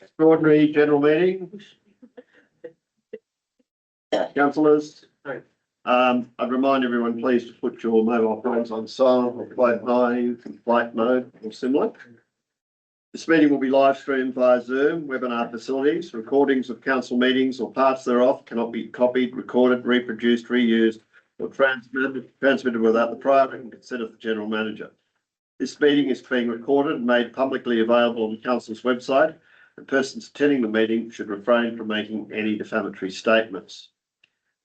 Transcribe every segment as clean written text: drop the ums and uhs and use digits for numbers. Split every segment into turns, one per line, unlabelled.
Extraordinary general meeting. Councillors, I'd remind everyone, please, to put your mobile phones on silent or flight mode or similar. This meeting will be live streamed via Zoom webinar facilities. Recordings of council meetings or parts thereof cannot be copied, recorded, reproduced, reused, or transmitted without the prior written consent of the General Manager. This meeting is being recorded and made publicly available on the council's website, and persons attending the meeting should refrain from making any defamatory statements.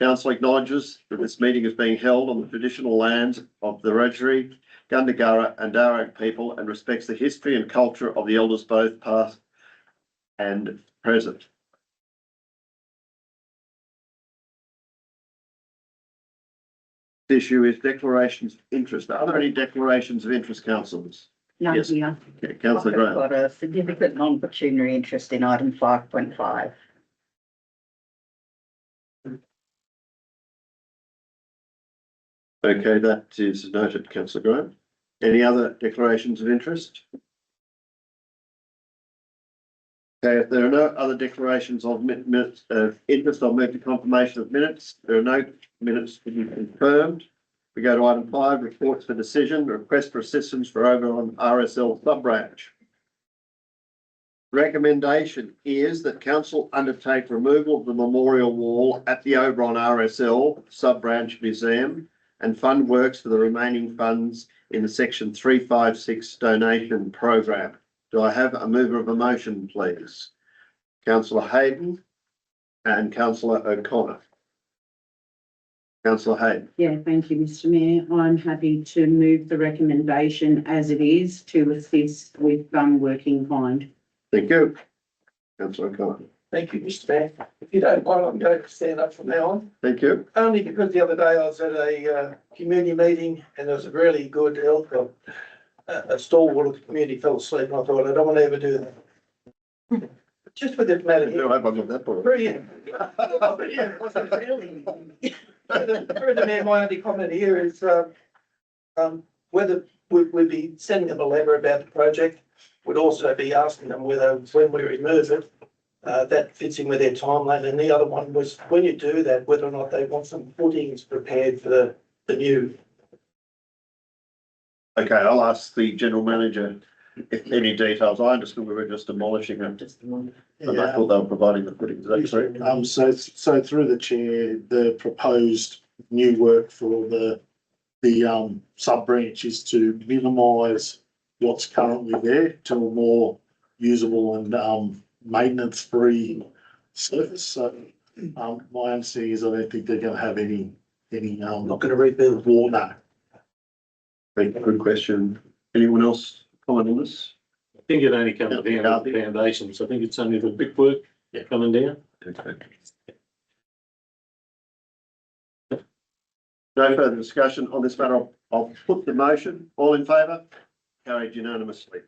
Council acknowledges that this meeting is being held on the traditional lands of the Wiradjuri, Gundungurra and Darug people and respects the history and culture of the elders both past and present. The issue is declarations of interest. Are there any declarations of interest, councillors?
No,
Yes.
here.
Okay, Councillor
I've
Graham.
got a significant non-pecuniary interest in item 5.5.
Okay, that is noted, councillor Graham. Any other declarations of interest? Okay, if there are no other declarations of minutes of interest, I'll move to confirmation of minutes. There are no minutes to be confirmed. We go to item 5, reports for decision, request for assistance for Oberon RSL sub-branch. Recommendation is that council undertake removal of the memorial wall at the Oberon RSL sub-branch museum and fund works for the remaining funds in the section 356 donation program. Do I have a mover of a motion, please? Councillor Hayden and Councillor O'Connor. Councillor Hayden.
Yeah, thank you, Mr Mayor. I'm happy to move the recommendation as it is to assist with working kind.
Thank you. Councillor O'Connor.
Thank you, Mr Mayor. If you don't mind, I'm going to stand up from now on.
Thank you.
Only because the other day I was at a community meeting and there was a really good a stalwart of the community fell asleep, and I thought, I don't want to ever do that. Just with this matter
No,
here.
I haven't got that part.
Brilliant. Through the mayor, my only comment here is whether we'd be sending them a letter about the project. Would also be asking them whether, when we remove it, that fits in with their timeline. And the other one was, when you do that, whether or not they want some footings prepared for the new.
Okay, I'll ask the general manager if any details. I understood we were just demolishing it. And I thought they were providing the footings. Is that correct?
So through the chair, the proposed new work for the sub branch is to minimise what's currently there to a more usable and maintenance free surface. So my understanding is I don't think they're going to have any
Not going to rebuild.
water.
Good question. Anyone else comment on this?
I think it only comes down to the foundations. I think it's only the brickwork coming down.
Okay. No further discussion on this matter. I'll put the motion. All in favour? Carried unanimously.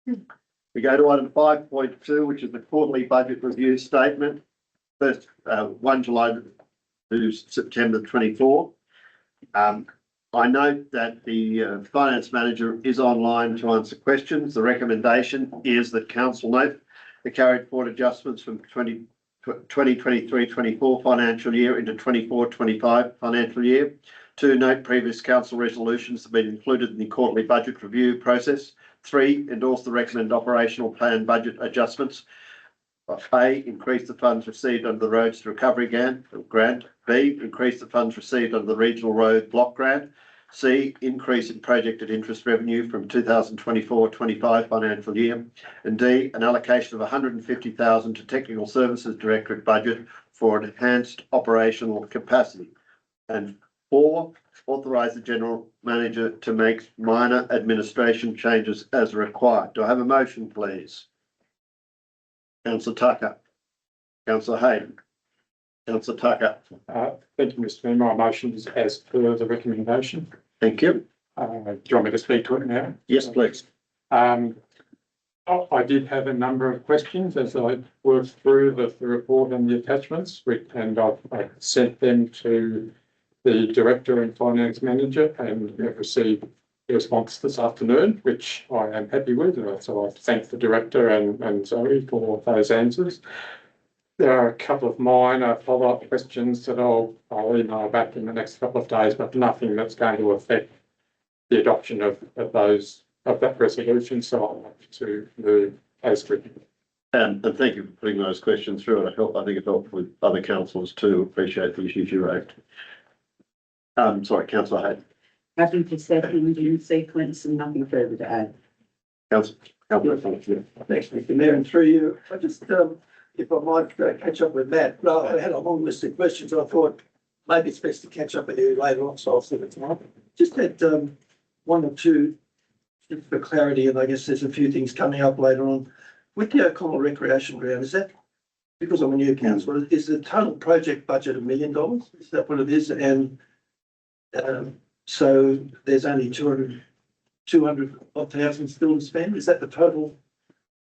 We go to item 5.2, which is the quarterly budget review statement. First, 1 July to September 24. I note that the finance manager is online to answer questions. The recommendation is that council note the carried forward adjustments from 2023-24 financial year into 24-25 financial year. 2, note previous council resolutions have been included in the quarterly budget review process. 3, endorse the recommended operational plan budget adjustments. A, increase the funds received under the Roads to Recovery grant. B, increase the funds received under the Regional Road Block Grant. C, increase in projected interest revenue from 2024-25 financial year. And D, an allocation of 150,000 to Technical Services Directorate budget for enhanced operational capacity. And 4, authorise the General Manager to make minor administration changes as required. Do I have a motion, please? Councillor Tucker. Councillor Hayden. Councillor Tucker.
Thank you, Mr Mayor. My motion is as per the recommendation.
Thank you.
Do you want me to speak to it now?
Yes, please.
I did have a number of questions as I worked through the report and the attachments, and I've sent them to the Director and Finance Manager and have received response this afternoon, which I am happy with. So I thank the director and Zoe for those answers. There are a couple of minor follow-up questions that I'll email back in the next couple of days, but nothing that's going to affect the adoption of that resolution. So I'll have to move as written.
And thank you for putting those questions through. I think it helped with other councillors too. Appreciate the issues you raised. Sorry, councillor Hayden.
Happy to second in sequence and nothing further to add.
Councillor, thank you.
Thanks, Mr Mayor, and through you, I just, if I might catch up with Matt, no, I had a long list of questions, I thought maybe it's best to catch up with you later on, so I'll send it tonight. Just had, one or two, just for clarity, and I guess there's a few things coming up later on. With the O'Connell Recreation Ground, is that, because I'm a new councillor, is the total project budget $1 million? Is that what it is? And, so there's only 200 odd thousand still to spend, is that the total?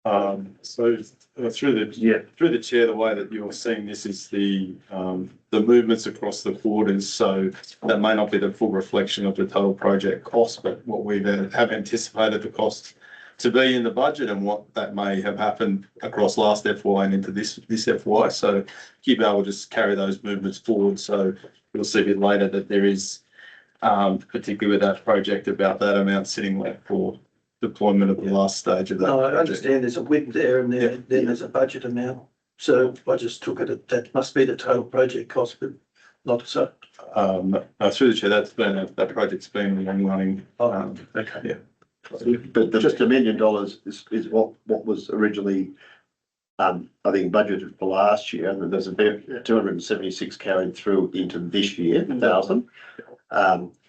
Through the chair, the way that you're seeing this is the movements across the quarters. So that may not be the full reflection of the total project cost, but what we have anticipated the cost to be in the budget and what that may have happened across last FY and into this FY. So keep able to just carry those movements forward. So you'll see a bit later that there is, particularly with that project, about that amount sitting left for deployment of the last stage of that.
No, I
project.
understand there's a WIP there and then there's a budget amount. So I just took it, that must be the total project cost, but not so.
Through the chair, that project's been long running.
Okay.
Yeah.
But just $1 million is what was originally, I think, budgeted for last year, and then there's a bit 276 carried through into this year, 1,000.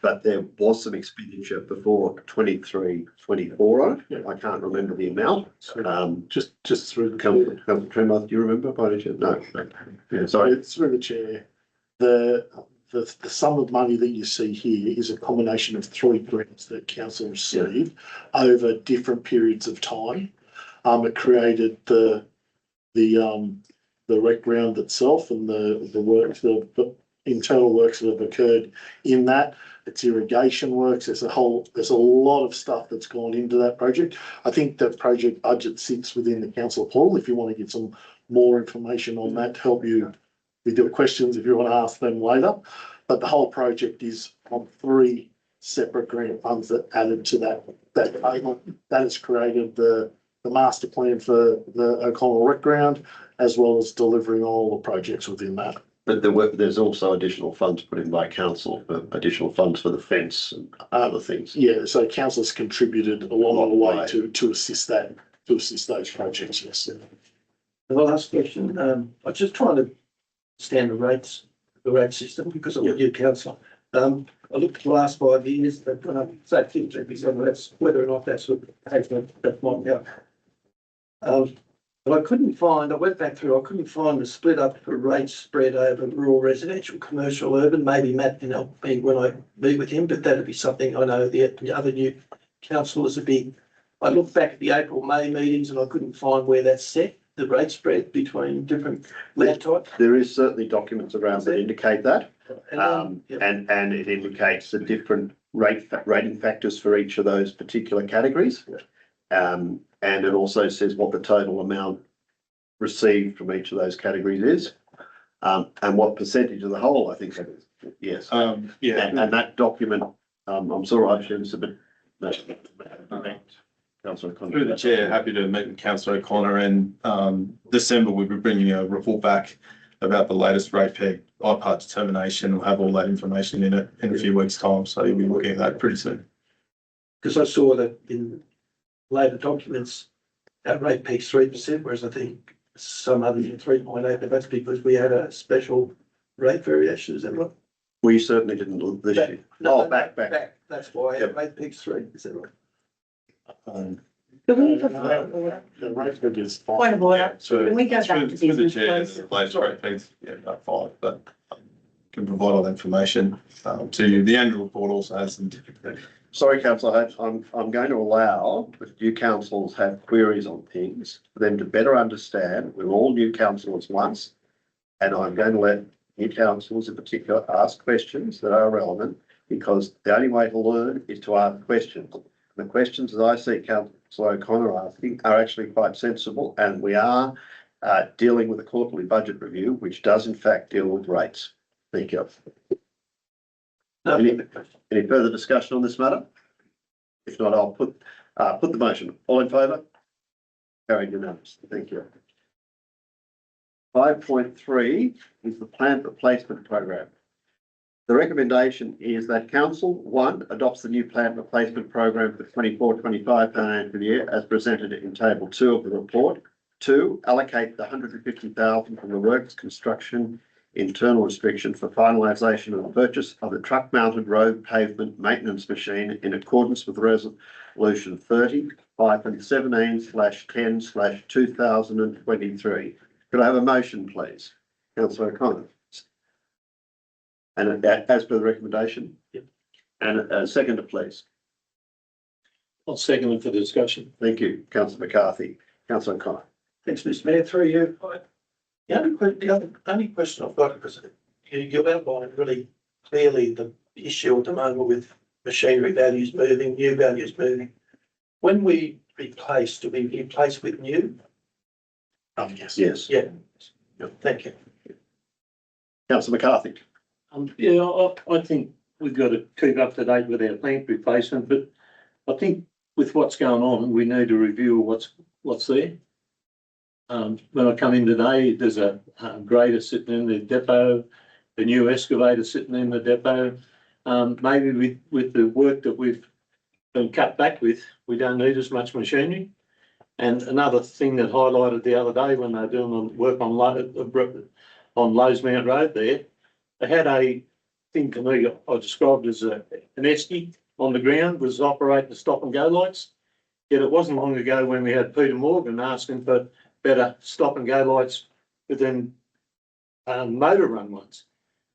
But there was some expenditure before 23-24 on it. I can't remember the amount.
Just through the
Councillor Tremont, do you remember by any chance? No. Yeah, sorry.
It's through the chair. The sum of money that you see here is a combination of 3 grants that council received over different periods of time. It created the rec ground itself and the works, the internal works that have occurred in that. It's irrigation works. There's a lot of stuff that's gone into that project. I think the project budget sits within the council pool. If you want to get some more information on that to help you with your questions, if you want to ask them later. But the whole project is on 3 separate grant funds that added to that payment. That has created the master plan for the O'Connell Rec Ground, as well as delivering all the projects within that.
But there's also additional funds put in by council, additional funds for the fence and other things.
Yeah, so council's contributed along the way to assist those projects, yes.
The last question, I'm just trying to understand the rate system because I'm a new councillor. I looked at the last 5 years, they've gone up, say 50%, that's whether or not that's what that might go. But I couldn't find, I went back through, I couldn't find the split up for rates spread over rural, residential, commercial, urban. Maybe Matt can help me when I meet with him, but that'd be something I know the other new councillors would be. I looked back at the April, May meetings and I couldn't find where that's set, the rate spread between different land types.
There is certainly documents around that indicate that.
And
And it indicates the different rating factors for each of those particular categories. And it also says what the total amount received from each of those categories is, and what percentage of the whole, I think that is. Yes. And that document, I'm sorry, I should submit. Councillor O'Connor.
Through the chair, happy to meet with Councillor O'Connor, and December we'll be bringing a report back about the latest rate peg IPART determination. We'll have all that information in it in a few weeks' time, so you'll be looking at that pretty soon.
because I saw that in later documents, our rate peak's 3%, whereas I think some others are 3.8, but that's because we had a special rate variation, is that right?
We certainly didn't look this year. Back.
That's why our
Yep.
rate peak's 3, is that right?
Can we have a
The rate figure is fine.
point of order?
So
Can we go back to
through the
business,
chair,
please?
the latest rate pegs, about 5, but can provide all the information to you. The annual report also has some.
Sorry, councillor H, I'm going to allow, if new councillors have queries on things, for them to better understand, we're all new councillors once. And I'm going to let new councillors in particular ask questions that are relevant because the only way to learn is to ask questions. The questions that I see Councillor O'Connor asking are actually quite sensible, and we are dealing with a quarterly budget review, which does in fact deal with rates. Thank you. Any further discussion on this matter? If not, I'll put the motion. All in favour? Carried unanimously. Thank you. 5.3 is the plant replacement program. The recommendation is that council, 1, adopts the new plant replacement program for the 24-25 financial year as presented in table 2 of the report. 2, allocate the 150,000 from the works construction internal restriction for finalisation of the purchase of the truck mounted road pavement maintenance machine in accordance with resolution 30/17/10/2023. Could I have a motion, please? Councillor O'Connor. And as per the recommendation?
Yep.
And a seconder, please.
I'll second it for the discussion.
Thank you, Councillor McCarthy. Councillor O'Connor.
Thanks, Mr Mayor, through you. The only question I've got, because you've outlined really clearly the issue at the moment with machinery values moving, new values moving. When we replace, do we replace with new?
Yes.
Yes.
Yeah. Thank you.
Councillor McCarthy.
Yeah, I think we've got to keep up to date with our plant replacement, but I think with what's going on, we need to review what's there. When I come in today, there's a grader sitting in the depot, the new excavator sitting in the depot. Maybe with the work that we've been cut back with, we don't need as much machinery. And another thing that highlighted the other day when they were doing the work on Losemount Road there, they had a thing to me I described as an esky on the ground, was operating the stop and go lights. Yet it wasn't long ago when we had Peter Morgan asking for better stop and go lights within motor run ones.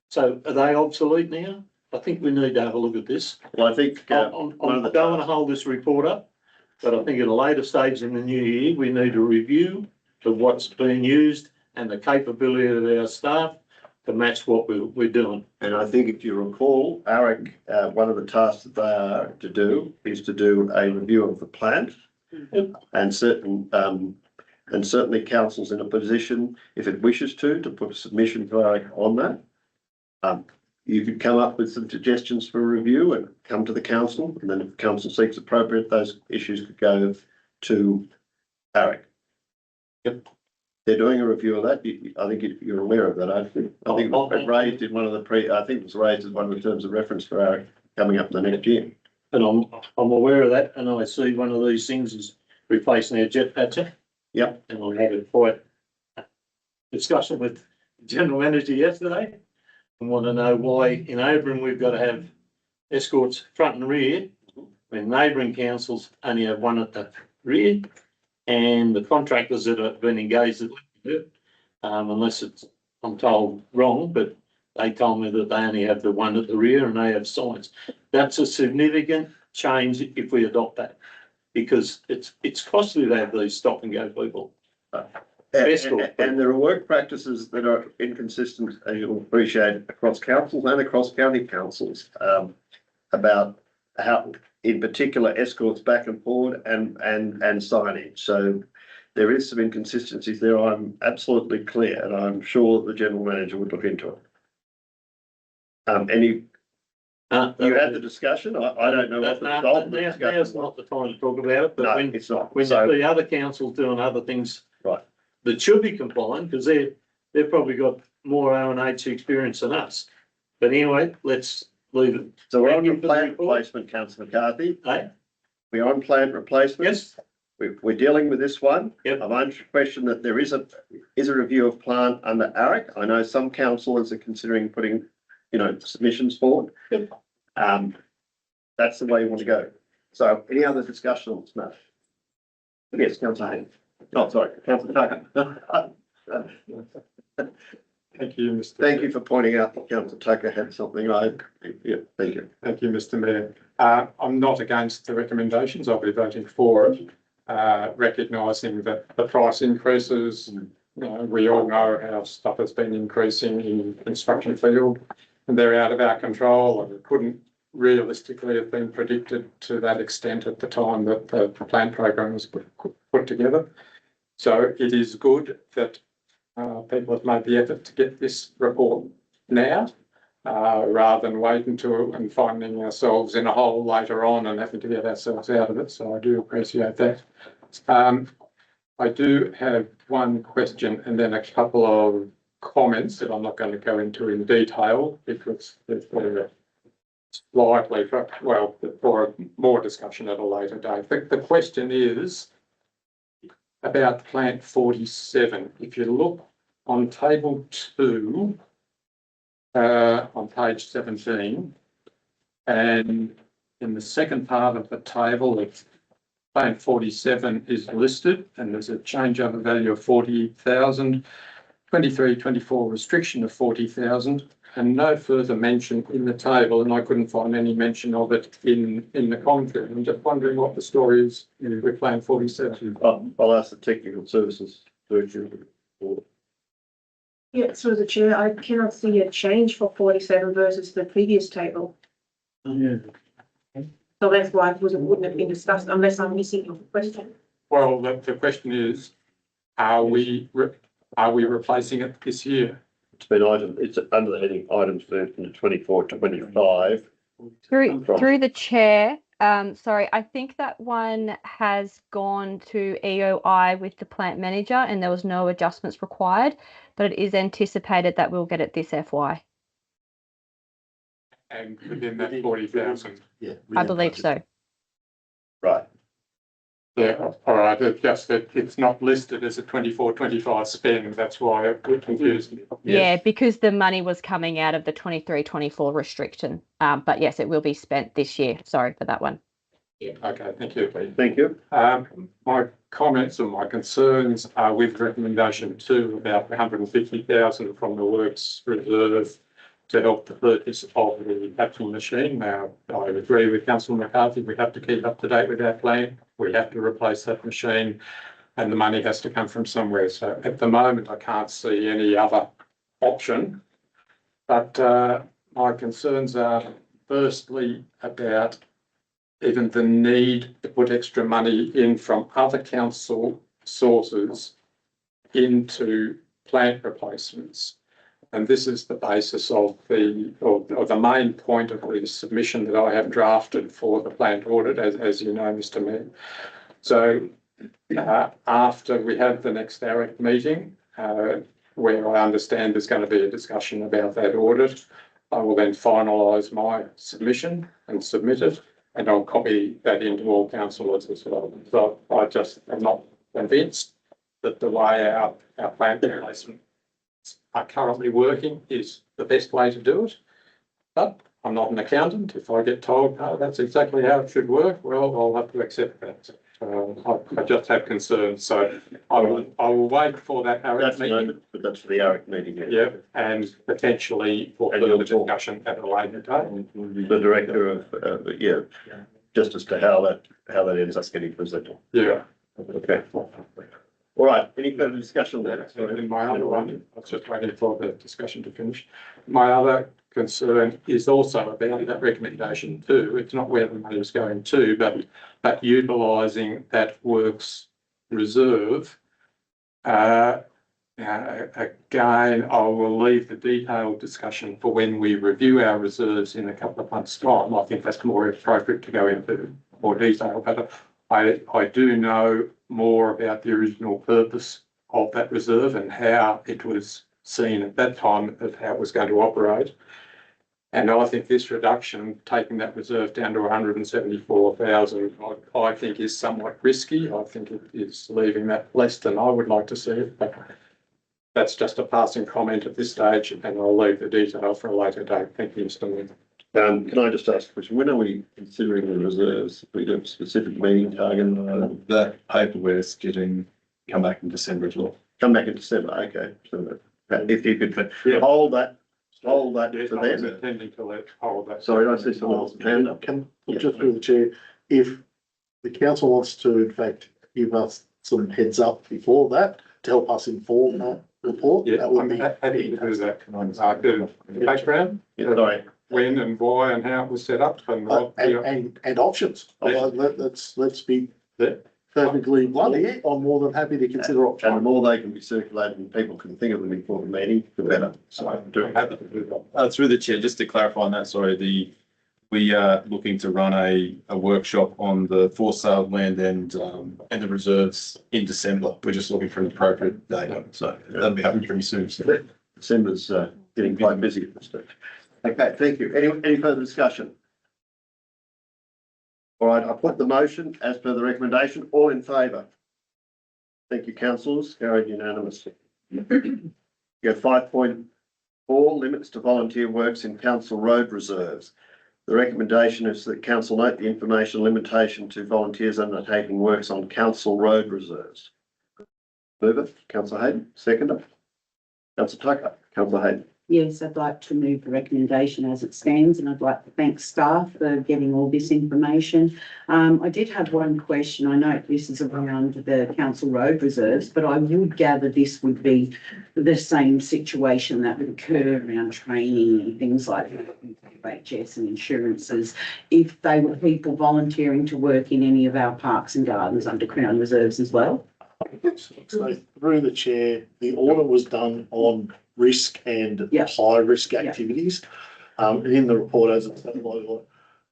So are they obsolete now? I think we need to have a look at this.
Well, I think
I don't want to hold this report up, but I think at a later stage in the new year, we need to review what's being used and the capability of our staff to match what we're doing.
And I think if you recall, ARIC, one of the tasks that they are to do is to do a review of the plant.
Yep.
And certainly council's in a position, if it wishes to put a submission to ARIC on that. You could come up with some suggestions for review and come to the council, and then if the council seeks appropriate, those issues could go to ARIC.
Yep.
They're doing a review of that. I think you're aware of that, I think. I think it was raised in one of the I think it was raised as one of the terms of reference for ARIC coming up in the next year.
And I'm aware of that, and I see one of these things is replacing our jet patcher.
Yep.
And I had a quite discussion with the general manager yesterday and want to know why in Oberon we've got to have escorts front and rear when neighbouring councils only have one at the rear, and the contractors that have been engaged at unless it's, I'm told wrong, but they told me that they only have the one at the rear and they have signs. That's a significant change if we adopt that, because it's costly to have these stop and go people.
And there are work practices that are inconsistent, as you'll appreciate, across councils and across county councils, about how, in particular, escorts back and forward and signage. So there is some inconsistencies there. I'm absolutely clear, and I'm sure the general manager would look into it. You had the discussion. I don't know what the result of the discussion
Now's not the time to talk about it, but
No,
when
it's not.
you
So,
see other councils doing other things.
Right.
That should be compliant, because they've probably got more O&H experience than us. But anyway, let's leave it.
so we're on
Thank you
your
for the
plant
report.
replacement, councillor McCarthy.
Hey,
We're on plant replacement.
yes,
We're dealing with this one.
Yep.
I've answered your question that there is a review of plant under ARIC. I know some councillors are considering putting, submissions forward.
Yep.
That's the way you want to go. So any other discussion on this matter? Yes, councillor Haynes. Oh, sorry, councillor Tucker.
Thank you, Mr.
Thank you for pointing out that councillor Tucker had something. Thank you.
Thank you, Mr. Mayor. I'm not against the recommendations. I'll be voting for it, recognising that the price increases. We all know how stuff has been increasing in construction field, and they're out of our control, and we couldn't realistically have been predicted to that extent at the time that the plan program was put together. So it is good that people have made the effort to get this report now, rather than wait until and finding ourselves in a hole later on and having to get ourselves out of it. So I do appreciate that. I do have one question and then a couple of comments that I'm not going to go into in detail because they're slightly for more discussion at a later date. The question is about plant 47. If you look on table 2 on page 17, and in the second part of the table, it's plant 47 is listed and there's a changeover value of 40,000, 23-24 restriction of 40,000, and no further mention in the table, and I couldn't find any mention of it in the commentary. I'm just wondering what the story is with plan 47.
I'll ask the technical services director.
Yeah, through the chair, I cannot see a change for 47 versus the previous table.
Yeah.
So that's why it wouldn't have been discussed unless I'm missing your question.
Well, the question is, are we replacing it this year?
It's been it's under the heading items from 24-25.
Through the chair, sorry, I think that one has gone to EOI with the plant manager and there was no adjustments required, but it is anticipated that we'll get it this FY.
And within that 40,000.
Yeah.
I believe so.
Right.
Yeah, all right, it's just that it's not listed as a 24-25 spend, that's why it confused me.
Yeah, because the money was coming out of the 23-24 restriction. But yes, it will be spent this year. Sorry for that one.
Okay, thank you.
Thank you.
My comments and my concerns are with recommendation 2 about 150,000 from the works reserve to help the purchase of the capsule machine. Now, I agree with Councillor McCarthy, we have to keep up to date with our plan. We have to replace that machine and the money has to come from somewhere. So at the moment, I can't see any other option. But my concerns are firstly about even the need to put extra money in from other council sources into plant replacements. And this is the basis of the main point of the submission that I have drafted for the plant audit, as you know, Mr. Mayor. So after we have the next ARIC meeting, where I understand there's going to be a discussion about that audit, I will then finalise my submission and submit it, and I'll copy that into all councillors as well. So I just am not convinced that the way our plant replacement are currently working is the best way to do it. But I'm not an accountant. If I get told, no, that's exactly how it should work, well, I'll have to accept that. I just have concerns. So I will wait for that ARIC meeting.
But that's for the ARIC meeting.
Yeah, and potentially for further discussion at a later date.
The director of, just as to how that ends up getting presented.
Yeah.
Okay. All right, any further discussion on that?
In my other one, I was just waiting for the discussion to finish. My other concern is also about that recommendation 2. It's not where the money is going to, but utilising that works reserve. Again, I will leave the detailed discussion for when we review our reserves in a couple of months' time. I think that's more appropriate to go into more detail, but I do know more about the original purpose of that reserve and how it was seen at that time of how it was going to operate. And I think this reduction, taking that reserve down to 174,000, I think is somewhat risky. I think it is leaving that less than I would like to see it, but that's just a passing comment at this stage, and I'll leave the detail for a later date. Thank you, Mr. Mayor.
Can I just ask a question? When are we considering the reserves? We do a specific meeting target.
That paperwork is come back in December as well.
Come back in December. Okay. So if you could hold that
Yes,
for
I was
then.
intending to hold that.
Sorry, I see someone else's hand up.
Can, just through the chair, if the council wants to in fact give us some heads up before that to help us inform that report,
Yeah,
that would
I'm
be.
happy to do that. Can I do the background?
Yeah, sorry.
when and why and how it was set up and what.
And options. Let's be perfectly blunt here. I'm more than happy to consider
And the
options.
more they can be circulated and people can think of them before the meeting, the better. So I'm doing happy to do that.
Through the chair, just to clarify on that, sorry, we are looking to run a workshop on the for sale land and the reserves in December. We're just looking for an appropriate date, so that'll be happening pretty soon. So.
December's getting quite busy at this stage. Okay, thank you. Any further discussion? All right, I put the motion as per the recommendation. All in favour? Thank you, councillors. Carried unanimously. You have 5.4 limits to volunteer works in council road reserves. The recommendation is that council note the information limitation to volunteers undertaking works on council road reserves. Mover, councillor Hayden. Seconder, councillor Tucker. Councillor Hayden.
Yes, I'd like to move the recommendation as it stands, and I'd like to thank staff for getting all this information. I did have one question. I know this is around the council road reserves, but I would gather this would be the same situation that would occur around training and things like HS and insurances, if they were people volunteering to work in any of our parks and gardens under Crown reserves as well.
So through the chair, the order was done on risk and
Yeah.
high risk activities. In the report, as it's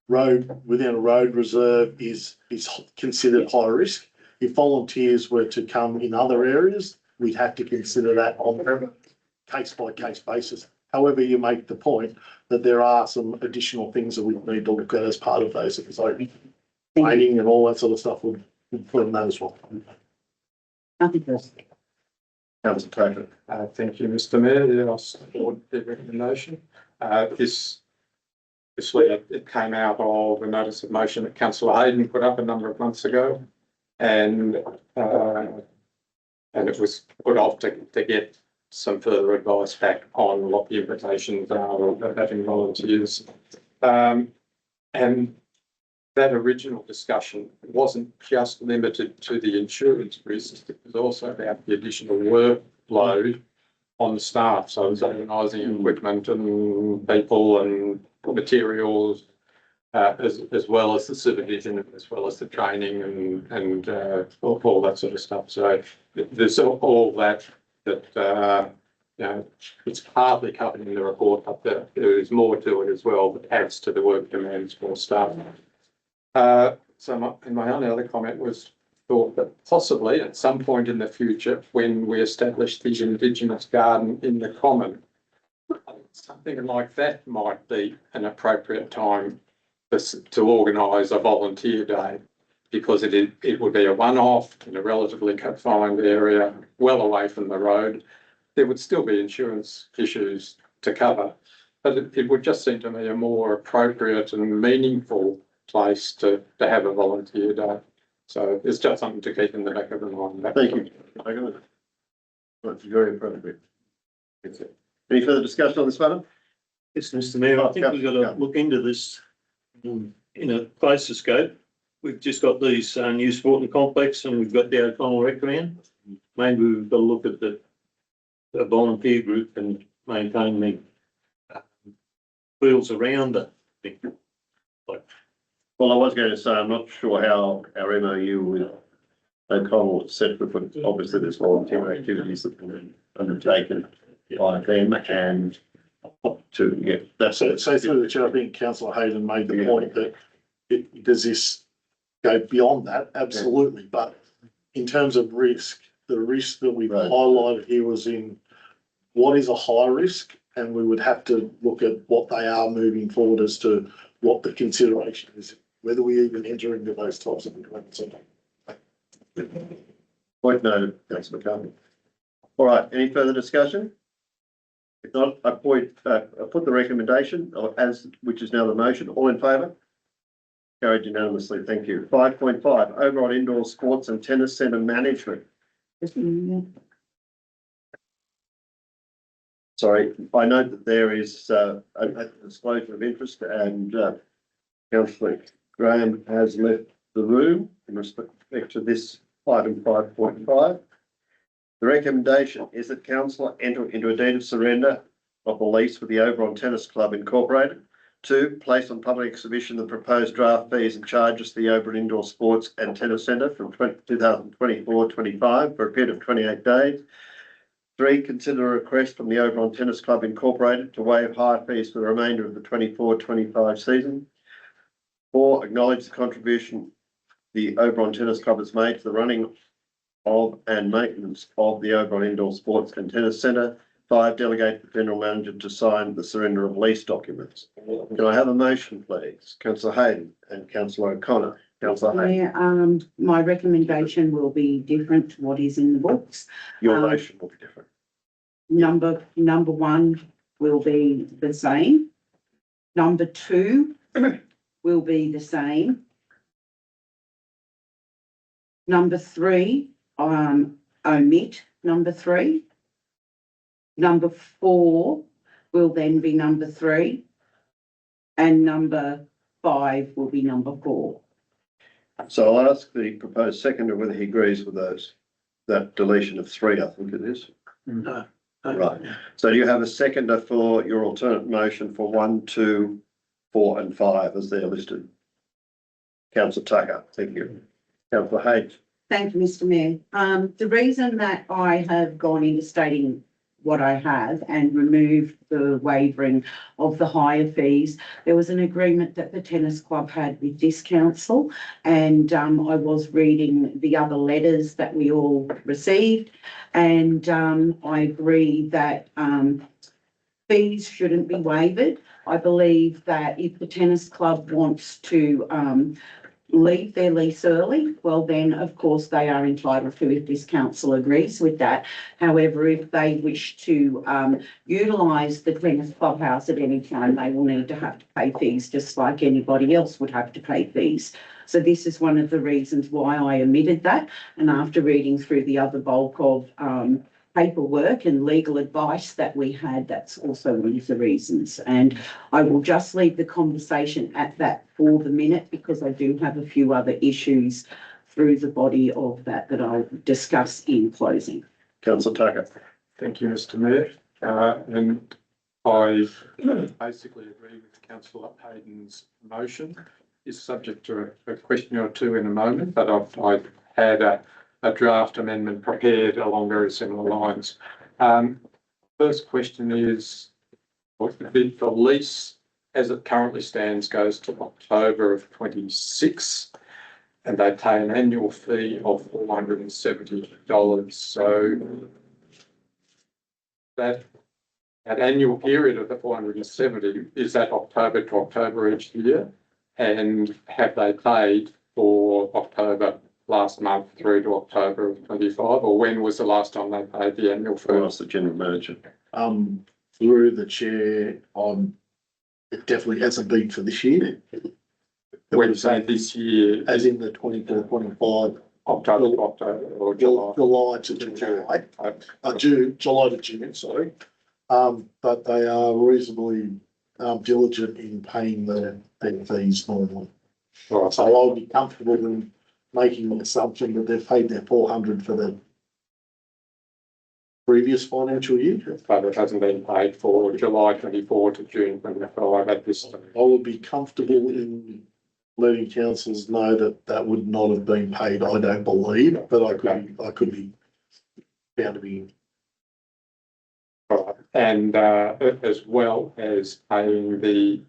road within a road reserve is considered high risk. If volunteers were to come in other areas, we'd have to consider that on a case by case basis. However, you make the point that there are some additional things that we need to look at as part of those. So training and all that sort of stuff would put in that as well.
Nothing else.
Councillor Tucker.
Thank you, Mr Mayor. Yeah, I support the recommendation. Obviously, it came out of a notice of motion that councillor Hayden put up a number of months ago, and it was put off to get some further advice back on what the implications are of having volunteers. And that original discussion wasn't just limited to the insurance risks, it was also about the additional workload on staff. So it was organising equipment and people and materials, as well as the supervision, as well as the training and all that sort of stuff. So there's all that you know, it's partly covered in the report, but there is more to it as well that adds to the work demands for staff. So my only other comment was thought that possibly at some point in the future, when we establish the Indigenous garden in the common, something like that might be an appropriate time to organise a volunteer day, because it would be a one-off in a relatively confined area, well away from the road. There would still be insurance issues to cover, but it would just seem to me a more appropriate and meaningful place to have a volunteer day. So it's just something to keep in the back of the mind.
Thank you. That's very appropriate. Any further discussion on this matter?
Yes, Mr Mayor, I think we've got to look into this in a closer scope. We've just got these new sporting complex and we've got the O'Connell Rec Ground. Maybe we've got to look at the volunteer group and maintain the fields around the thing.
Well, I was going to say, I'm not sure how our MOU with O'Connell is set, but obviously there's volunteer activities that can be undertaken by them and to get that.
So through the chair, I think councillor Hayden made the point that does this go beyond that? Absolutely. But in terms of risk, the risk that we've highlighted here was in what is a high risk, and we would have to look at what they are moving forward as to what the consideration is, whether we even enter into those types of agreements.
Point noted, Councillor McCarthy. All right, any further discussion? If not, I put the recommendation as, which is now the motion. All in favour? Carried unanimously. Thank you. 5.5, Oberon Indoor Sports and Tennis Centre Management. Sorry, I note that there is a disclosure of interest, and Councillor Graham has left the room in respect to this item 5.5. The recommendation is that council enter into a deed of surrender of the lease with the Oberon Tennis Club Incorporated 2, place on public exhibition the proposed draft fees and charges for the Oberon Indoor Sports and Tennis Centre from 2024-25 for a period of 28 days. 3, consider a request from the Oberon Tennis Club Incorporated to waive hire fees for the remainder of the 24-25 season. 4, acknowledge the contribution the Oberon Tennis Club has made to the running of and maintenance of the Oberon Indoor Sports and Tennis Centre. 5, delegate the General Manager to sign the surrender of lease documents. Can I have a motion, please? Councillor Hayden and Councillor O'Connor. Councillor Hayden,
Yeah, my recommendation will be different to what is in the books.
your motion will be different.
Number 1 will be the same. Number 2 will be the same. Number 3, omit number 3. Number 4 will then be number 3. And number 5 will be number 4.
So I'll ask the proposed seconder whether he agrees with those, that deletion of 3, I think it is.
No.
Right. So do you have a seconder for your alternate motion for 1, 2, 4 and 5 as they're listed? Councillor Tucker, thank you. Councillor Hayden.
Thank you, Mr. Mayor. The reason that I have gone into stating what I have and removed the waivering of the hire fees, there was an agreement that the tennis club had with this council, and I was reading the other letters that we all received, and I agree that fees shouldn't be waived. I believe that if the tennis club wants to leave their lease early, well then of course they are entitled to, if this council agrees with that. However, if they wish to utilise the tennis clubhouse at any time, they will need to have to pay fees just like anybody else would have to pay fees. So this is one of the reasons why I omitted that, and after reading through the other bulk of paperwork and legal advice that we had, that's also one of the reasons. And I will just leave the conversation at that for the minute, because I do have a few other issues through the body of that I'll discuss in closing.
Councillor Tucker.
Thank you, Mr. Mayor. And I basically agree with Councillor Hayden's motion. It's subject to a question or two in a moment, but I've had a draft amendment prepared along very similar lines. First question is, the lease as it currently stands goes to October of 26, and they pay an annual fee of $470. So that annual period of the 470, is that October to October each year? And have they paid for October last month through to October of 25, or when was the last time they paid the annual fee?
Who else, the General Manager?
Through the chair, it definitely hasn't been for this year.
When you say this year,
As in the 24-25,
October to October or July?
July to July, July to June, sorry. But they are reasonably diligent in paying their fees normally.
Right.
So I'll be comfortable in making the assumption that they've paid their 400 for the previous financial year.
But it hasn't been paid for July 24 to June 25 at this stage.
I would be comfortable in letting councils know that that would not have been paid, I don't believe, but I could be found to be.
Right. And as well as paying the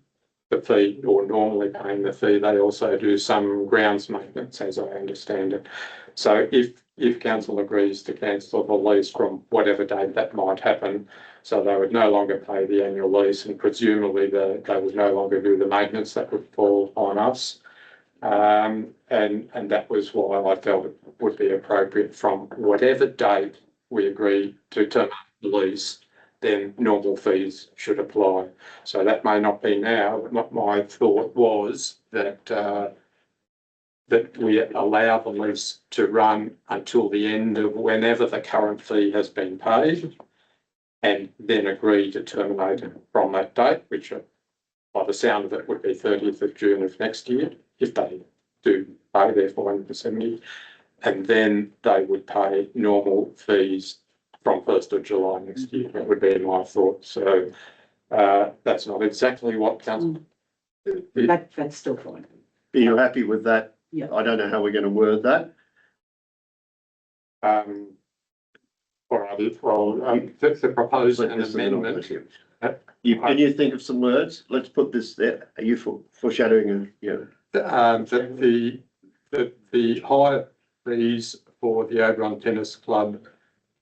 fee, or normally paying the fee, they also do some grounds maintenance, as I understand it. So if council agrees to cancel the lease from whatever date that might happen, so they would no longer pay the annual lease, and presumably they would no longer do the maintenance, that would fall on us. And that was why I felt it would be appropriate from whatever date we agree to terminate the lease, then normal fees should apply. So that may not be now, but my thought was that that we allow the lease to run until the end of whenever the current fee has been paid, and then agree to terminate it from that date, which by the sound of it would be 30th of June of next year, if they do pay their 470, and then they would pay normal fees from 1st of July next year. That would be my thought. So that's not exactly what Council
That's still fine.
Are you happy with that?
Yeah.
I don't know how we're going to word that.
All right, well, the proposed an amendment.
Can you think of some words? Let's put this there. Are you foreshadowing and,
That the higher fees for the Oberon Tennis Club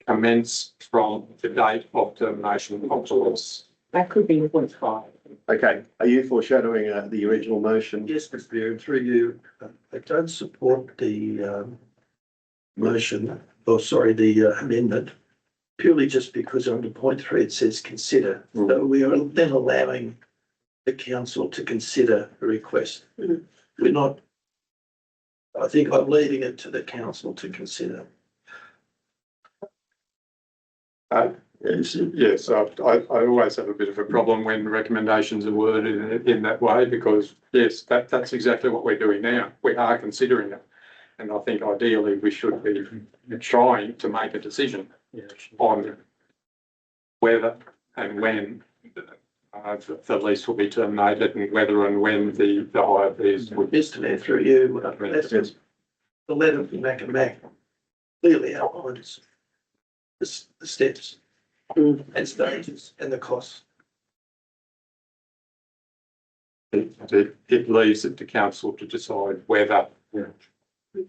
commence from the date of termination of the lease.
That could be 0.5.
okay, are you foreshadowing the original motion?
Yes, Mr. Mayor, through you, I don't support the motion, or sorry, the amendment, purely just because under point 3 it says consider. So we are then allowing the council to consider a request. We're not, I think I'm leaving it to the council to consider.
Yes, I always have a bit of a problem when recommendations are worded in that way, because yes, that's exactly what we're doing now. We are considering it. And I think ideally we should be trying to make a decision on whether and when the lease will be terminated, and whether and when the higher fees would.
Mr. Mayor, through you, the letter from Mac and Mac clearly outlines the steps and stages and the costs.
It leaves it to council to decide whether,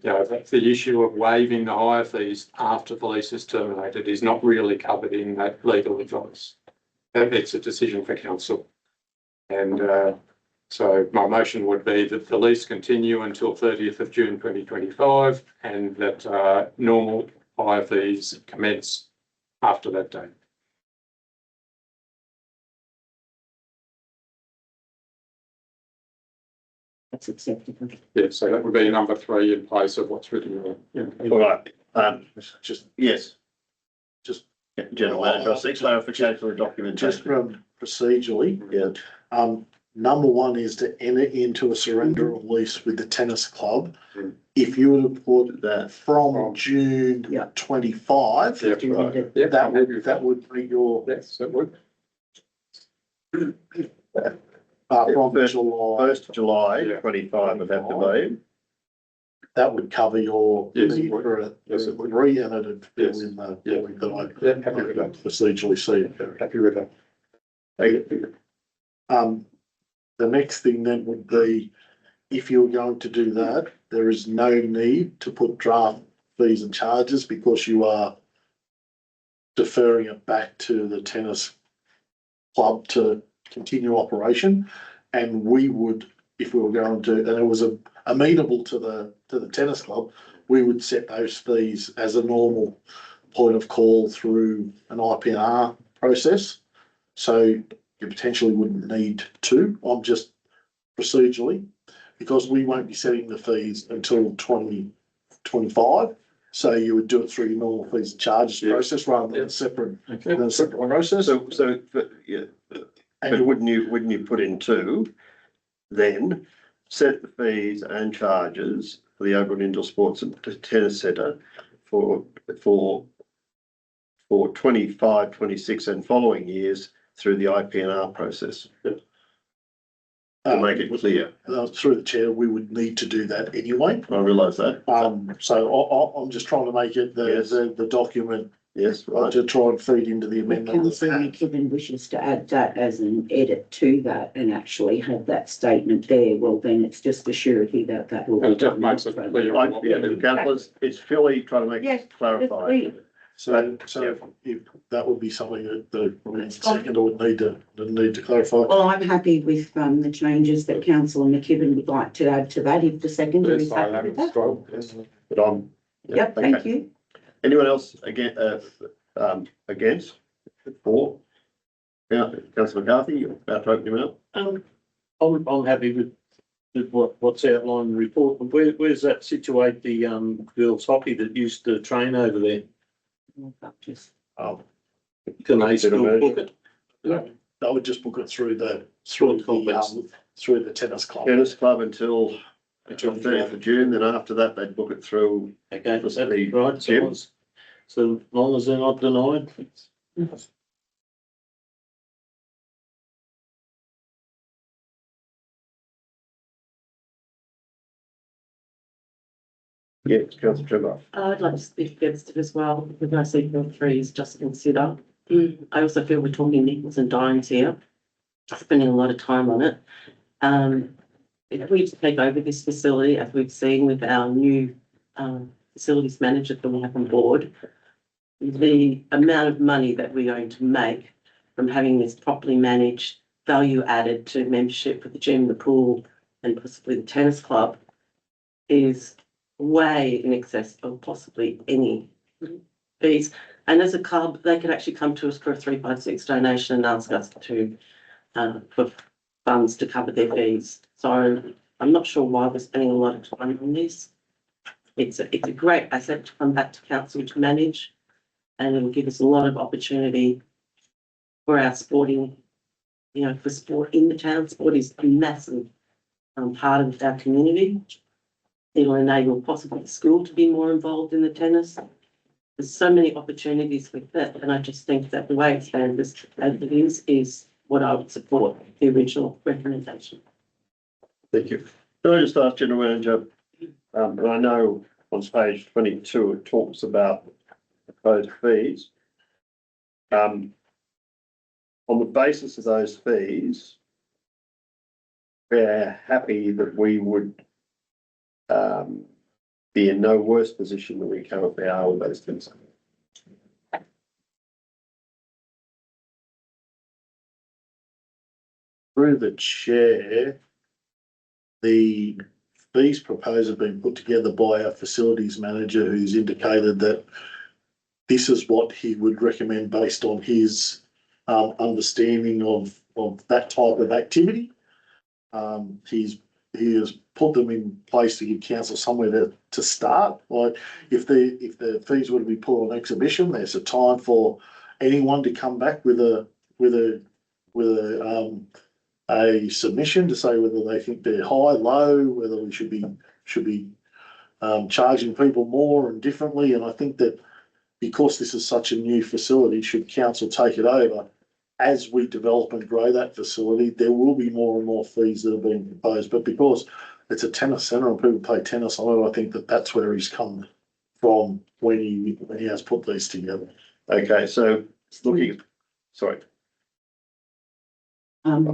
that's the issue of waiving the higher fees after the lease is terminated is not really covered in that legal advice. It's a decision for council. And so my motion would be that the lease continue until 30th of June 2025, and that normal higher fees commence after that date.
That's acceptable.
Yeah, so that would be number 3 in place of what's written there.
All right,
Just,
yes.
Just-
General Manager, I seek clarification for a document.
just from procedurally,
Yeah,
number 1 is to enter into a surrender of lease with the tennis club.
Mm.
If you were to put
that,
from June
Yeah.
25,
Yeah, right. Yeah,
that would be your,
yes, it would.
from
First-
July,
1st of July
Yeah.
25 would have to be.
that would cover your
Yes, it
need
would.
for a
Yes, it would.
and it'd fill
Yes.
in the,
Yeah.
that
Yeah, happy with
I
that.
procedurally see.
Happy with that.
The next thing then would be, if you're going to do that, there is no need to put draft fees and charges, because you are deferring it back to the tennis club to continue operation. And we would, if we were going to, and it was amenable to the tennis club, we would set those fees as a normal point of call through an IPR process. So you potentially wouldn't need to. I'm just procedurally, because we won't be setting the fees until 2025. So you would do it through your normal fees and charges process rather than a separate process.
So, yeah, but wouldn't you put in 2, then set the fees and charges for the Oberon Indoor Sports and Tennis Centre for 25, 26 and following years through the IPNR process? To make it clear.
Through the chair, we would need to do that anyway.
I realise that.
So I'm just trying to make it the document,
Yes, right.
to try and feed into the
If
amendment.
Councillor McKibben wishes to add that as an edit to that and actually have that statement there, well, then it's just a surety that that will be
And it just
done.
makes it clear.
Yeah, councillors, it's Philly trying to make
Yes,
it clarify.
Agree.
So if that would be something that the seconder would need to clarify.
Well, I'm happy with the changes that councillor McKibben would like to add to that, if the seconder is
Yes, I
happy
am
with that.
as well, yes.
But I'm.
Yep,
okay.
thank you.
Anyone else against? For? Yeah, councillor McCarthy, you're about to open your mouth.
I'm happy with what's outlined in the report. But where's that situate the girls hockey that used to train over there?
Just
Can they still book it?
They would just book it through the tennis club.
Tennis club until 30th of June, then after that, they'd book it through.
Okay,
Just
that's
the
right.
gym.
So long as they're not denied.
Yes, councillor Trevor.
I'd like to speak against it as well, because I see bill 3 is just to consider. I also feel we're talking nickels and dimes here, spending a lot of time on it. If we take over this facility, as we've seen with our new facilities manager that we have on board, the amount of money that we're going to make from having this properly managed, value added to membership for the gym, the pool, and possibly the tennis club is way in excess of possibly any fees. And as a club, they could actually come to us for a 356 donation and ask us to for funds to cover their fees. So I'm not sure why we're spending a lot of time on this. It's a great asset to come back to council to manage, and it'll give us a lot of opportunity for our sporting, for sport in the town. Sport is a massive part of our community. It'll enable possibly the school to be more involved in the tennis. There's so many opportunities with that, and I just think that the way it's stands as it is what I would support, the original recommendation.
Thank you. Can I just ask General Manager, and I know on page 22 it talks about proposed fees. On the basis of those fees, we're happy that we would be in no worse position than we currently are with those things.
Through the chair, the fees proposed have been put together by our facilities manager, who's indicated that this is what he would recommend based on his understanding of that type of activity. He has put them in place to give council somewhere to start. Like if the fees were to be put on exhibition, there's a time for anyone to come back with a submission to say whether they think they're high, low, whether we should be charging people more and differently. And I think that because this is such a new facility, should council take it over, as we develop and grow that facility, there will be more and more fees that are being proposed. But because it's a tennis centre and people play tennis on it, I think that that's where he's come from when he has put these together.
Okay, so looking, sorry.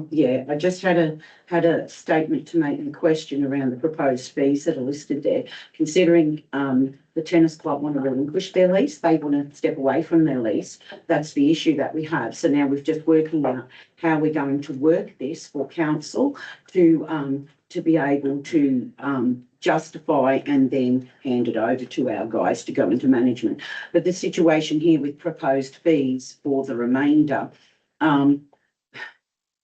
Yeah, I just had a statement to make and a question around the proposed fees that are listed there. Considering the tennis club want to relinquish their lease, they want to step away from their lease. That's the issue that we have. So now we're just working out how we're going to work this for council to be able to justify and then hand it over to our guys to go into management. But the situation here with proposed fees for the remainder,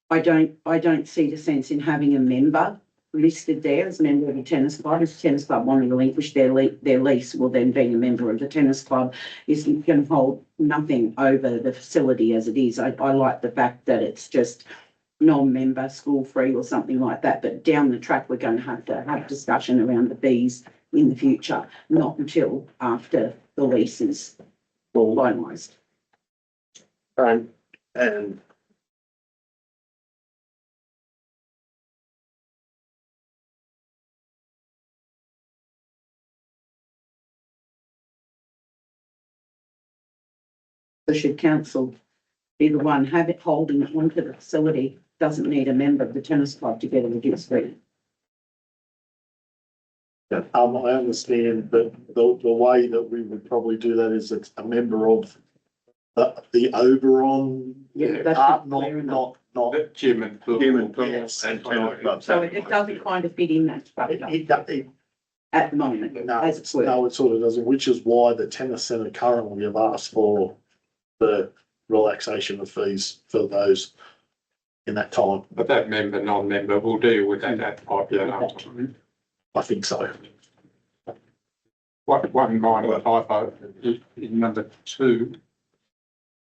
I don't see the sense in having a member listed there as a member of the tennis club. If the tennis club want to relinquish their lease, well then being a member of the tennis club is going to hold nothing over the facility as it is. I like the fact that it's just non-member, school free or something like that. But down the track, we're going to have discussion around the fees in the future, not until after the lease is finalised.
And
So should council be the one holding onto the facility, doesn't need a member of the tennis club to get a reduced fee.
I understand, but the way that we would probably do that is it's a member of the Oberon.
Yeah, that's
not.
Gym and pool.
Yes.
and tennis clubs.
So it doesn't kind of fit in that structure at the moment,
No,
as it were.
no, it sort of doesn't, which is why the tennis centre currently have asked for the relaxation of fees for those in that time.
But that member, non-member will deal with that at IPO.
I think so.
One minor typo in number 2.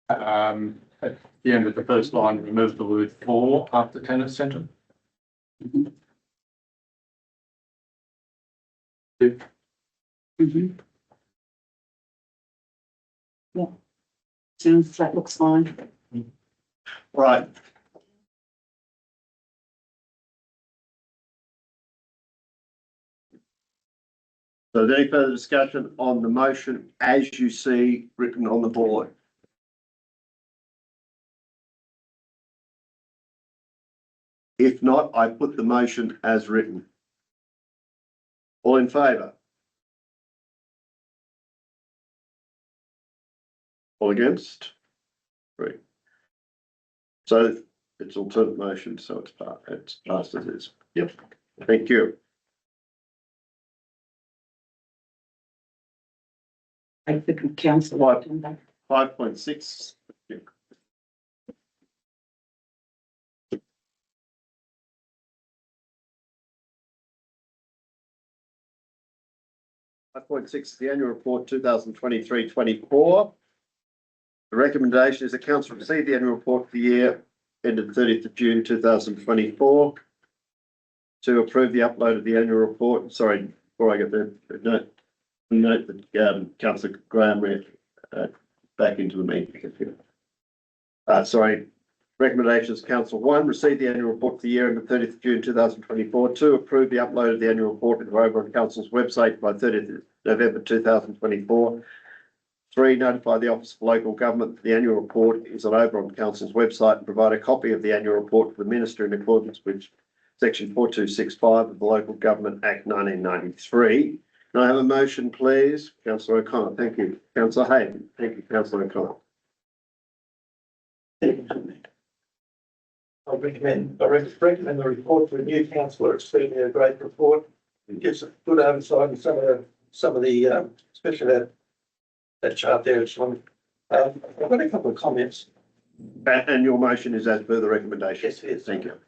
At the end of the first line, remove the word "for" after tennis centre.
Yeah. Sounds, that looks fine.
Right. So is there any further discussion on the motion as you see written on the board? If not, I put the motion as written. All in favour? All against? Three. So it's alternate motion, so it's passed as is. Yep. Thank you.
Take the council.
5.6. 5.6, the annual report 2023-24. The recommendation is the council receive the annual report for the year ended 30th of June 2024. To approve the upload of the annual report. Sorry, before I get there, note that Councillor Graham read back into the meeting. Sorry. Recommendations, Council 1, receive the annual report for the year ended 30th of June 2024. 2, approve the upload of the annual report into Oberon Council's website by 30th of November 2024. 3, notify the Office of Local Government that the annual report is on Oberon Council's website and provide a copy of the annual report to the Minister in accordance with Section 4265 of the Local Government Act 1993. Can I have a motion, please? Councillor O'Connor, thank you. Councillor Hayden, thank you. Councillor O'Connor.
I recommend the report to a new councillor. It's been a great report. It gives a good oversight on some of the especially that chart there. It's one. I've got a couple of comments.
And your motion is as per the recommendation?
Yes, yes.
Thank you.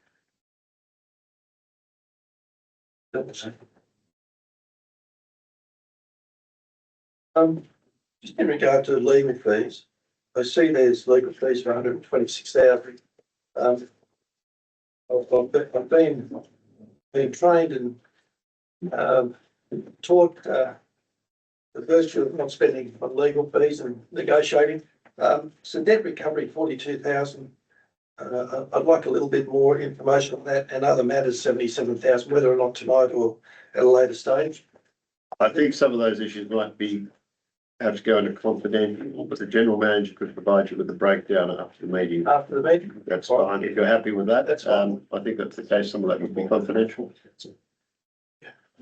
Just in regard to legal fees, I see there's legal fees for 126,000. I've been trained and taught the virtue of not spending on legal fees and negotiating. So debt recovery 42,000. I'd like a little bit more information on that, and other matters 77,000, whether or not tonight or at a later stage.
I think some of those issues might be have to go into confidential, but the general manager could provide you with a breakdown after the meeting.
After the meeting?
That's fine. If you're happy with that,
That's fine.
I think that's the case. Some of that would be confidential.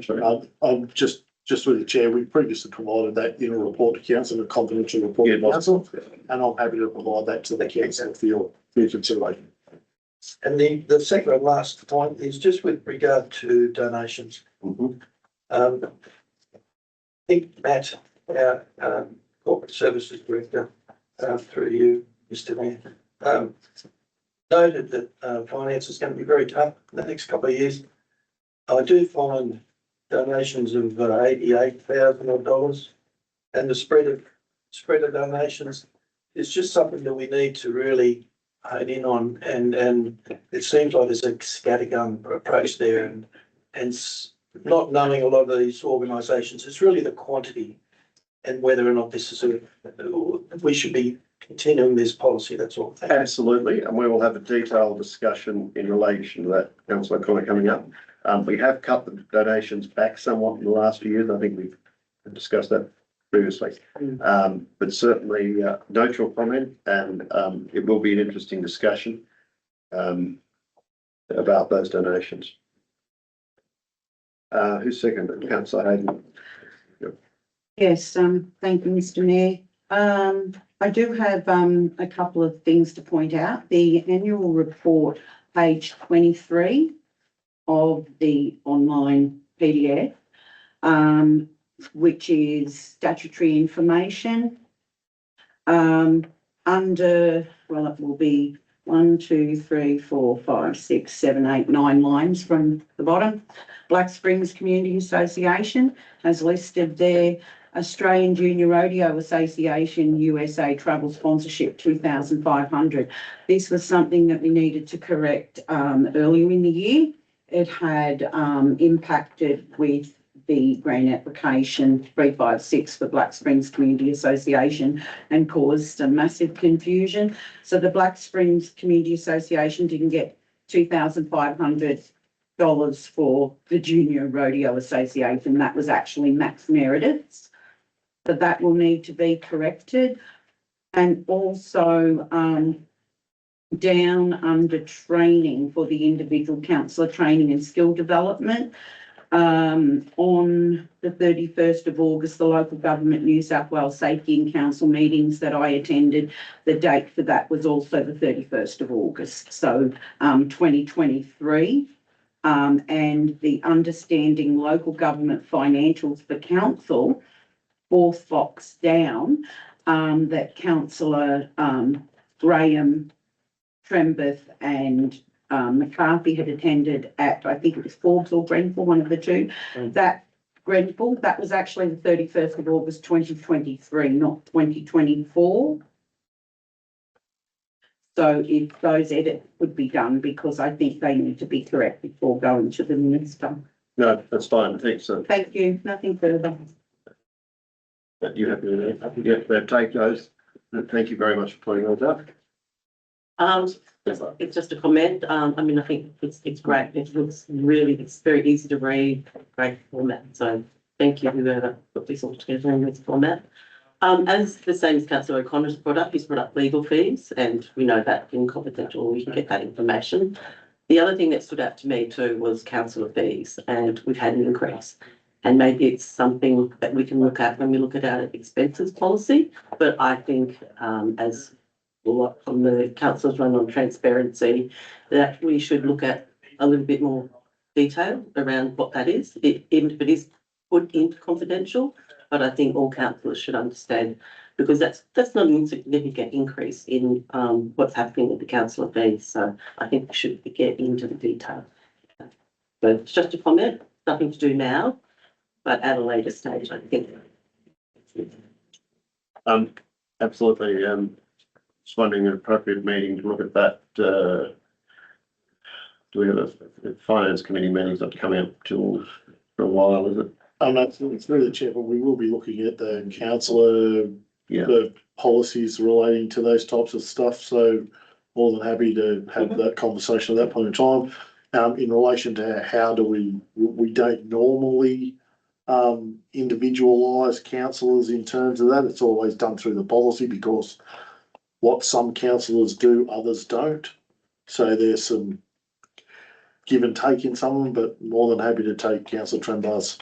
Sorry.
I'm just through the chair, we previously provided that in a report to council, a confidential report to council, and I'm happy to provide that to the council for your consideration.
And the second and last point is just with regard to donations. I think Matt, our corporate services director, through you, Mr. Mayor, noted that finance is going to be very tough in the next couple of years. I do find donations of $88,000 and the spread of donations is just something that we need to really hone in on, and it seems like there's a scattergun approach there, and not knowing a lot of these organisations, it's really the quantity and whether or not this is we should be continuing this policy. That's all. Thank you.
Absolutely, and we will have a detailed discussion in relation to that, Councillor O'Connor, coming up. We have cut the donations back somewhat in the last few years. I think we've discussed that previously. But certainly note your comment, and it will be an interesting discussion about those donations. Who's second? Councillor Hayden.
Yes, thank you, Mr. Mayor. I do have a couple of things to point out. The annual report, page 23 of the online PDF, which is statutory information. Under, well, it will be 1, 2, 3, 4, 5, 6, 7, 8, 9 lines from the bottom. Black Springs Community Association has listed their Australian Junior Rodeo Association USA Travel Sponsorship 2,500. This was something that we needed to correct earlier in the year. It had impacted with the grant application 356 for Black Springs Community Association and caused a massive confusion. So the Black Springs Community Association didn't get 2,500 for the Junior Rodeo Association. That was actually Max Meredith's. So that will need to be corrected. And also, down under training for the individual councillor training and skill development. On the 31st of August, the local government New South Wales safety and council meetings that I attended, the date for that was also the 31st of August. So, 2023. And the understanding local government financials for council, fourth box down, that councillor, Graham, Trembeth and McCarthy had attended at, I think it was Forbes or Grenfell, one of the two. That Grenfell, that was actually the 31st of August, 2023, not 2024. So if those edits would be done, because I think they need to be correct before going to the minister.
No, that's fine. Thanks.
Thank you. Nothing further.
You happy with that? Yeah, take those. Thank you very much for pointing those out.
It's just a comment. I mean, I think it's great. It looks really, it's very easy to read, great format. So thank you whoever put this all together in this format. As the same as Councillor O'Connor's brought up, he's brought up legal fees, and we know that in confidential, we can get that information. The other thing that stood out to me too was councillor fees, and we've had an increase. And maybe it's something that we can look at when we look at our expenses policy. But I think as a lot from the councillors run on transparency, that we should look at a little bit more detail around what that is, even if it is put into confidential. But I think all councillors should understand, because that's not an insignificant increase in what's happening with the councillor fees. So I think we should get into the detail. But it's just a comment, nothing to do now, but at a later stage, I think.
Absolutely. Just wondering an appropriate meeting to look at that. Do we have a finance committee meeting's not coming up till for a while, is it?
It's through the chair, but we will be looking at the councillor,
Yeah.
the policies relating to those types of stuff. So more than happy to have that conversation at that point in time. In relation to how do we don't normally individualise councillors in terms of that. It's always done through the policy, because what some councillors do, others don't. So there's some give and take in some of them, but more than happy to take Councillor Trembar's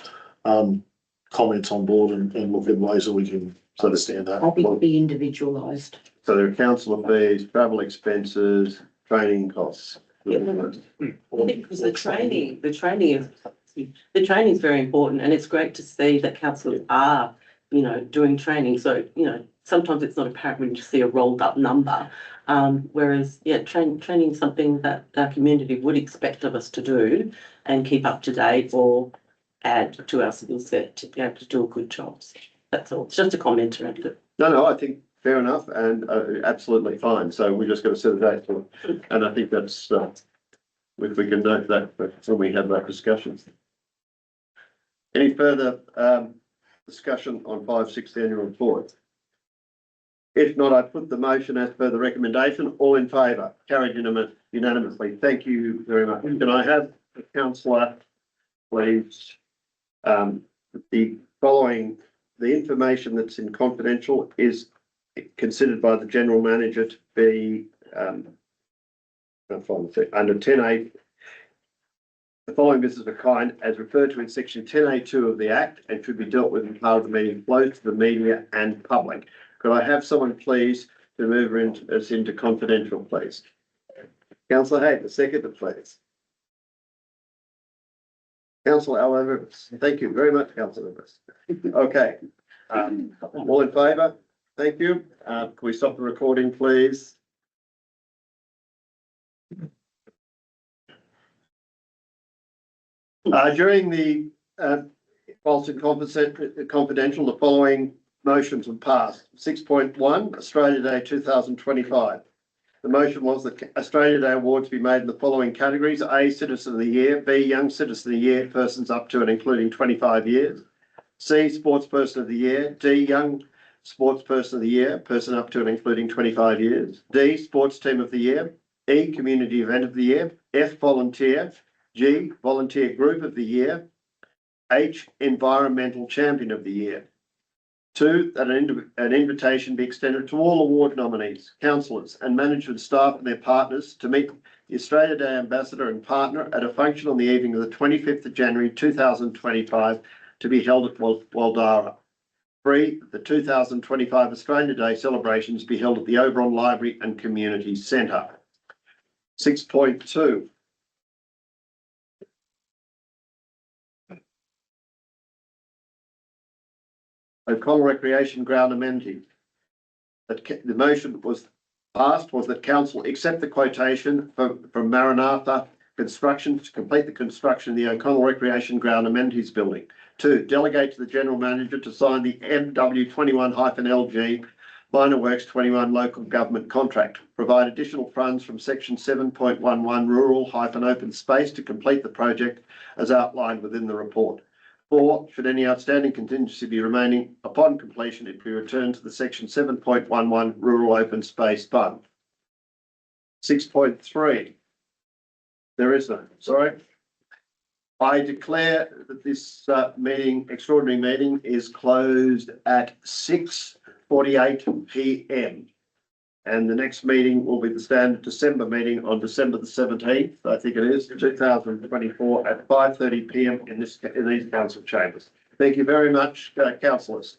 comments on board and look at ways that we can understand that.
I think it'll be individualised.
So there are councillor fees, travel expenses, training costs.
I think because the training is very important, and it's great to see that councillors are, doing training. So, sometimes it's not apparent when you see a rolled up number. Whereas, training is something that our community would expect of us to do and keep up to date or add to our skill set to be able to do a good job. That's all. It's just a comment around it.
No, I think fair enough and absolutely fine. So we just got to set a date for it. And I think that's, if we can note that when we have that discussion. Any further discussion on 5/6 annual report? If not, I put the motion as per the recommendation. All in favour? Carried unanimously. Thank you very much. Can I have the councillor, please? The following, the information that's in confidential is considered by the general manager to be under 10A. The following business of kind as referred to in section 10A2 of the Act and should be dealt with in part of the meeting closed to the media and public. Could I have someone please to move us into confidential, please? Councillor Hayden, the seconder, please. Councillor Evans. Thank you very much, Councillor Evans. Okay. All in favour? Thank you. Can we stop the recording, please? During the whilst in confidential, the following motions were passed. 6.1, Australia Day 2025. The motion was that Australia Day awards be made in the following categories: A, Citizen of the Year; B, Young Citizen of the Year, persons up to and including 25 years; C, Sportsperson of the Year; D, Young Sportsperson of the Year, person up to and including 25 years; D, Sports Team of the Year; E, Community Event of the Year; F, Volunteer; G, Volunteer Group of the Year. H, Environmental Champion of the Year. 2, that an invitation be extended to all award nominees, councillors and management staff and their partners to meet the Australia Day Ambassador and Partner at a function on the evening of the 25th of January 2025 to be held at Waldara. 3, the 2025 Australia Day celebrations be held at the Oberon Library and Community Centre. 6.2. O'Connell Recreation Ground amenity. That the motion was passed was that council accept the quotation from Maranatha Construction to complete the construction of the O'Connell Recreation Ground amenities building. 2, delegate to the general manager to sign the MW21-LG Minor Works 21 local government contract. Provide additional funds from section 7.11 rural-open space to complete the project as outlined within the report. 4, should any outstanding contingency be remaining upon completion, it be returned to the section 7.11 rural open space fund. 6.3. There is none. Sorry. I declare that this extraordinary meeting is closed at 6:48 p.m. And the next meeting will be the standard December meeting on December the 17th, I think it is, 2024 at 5:30 p.m. in these council chambers. Thank you very much, councillors.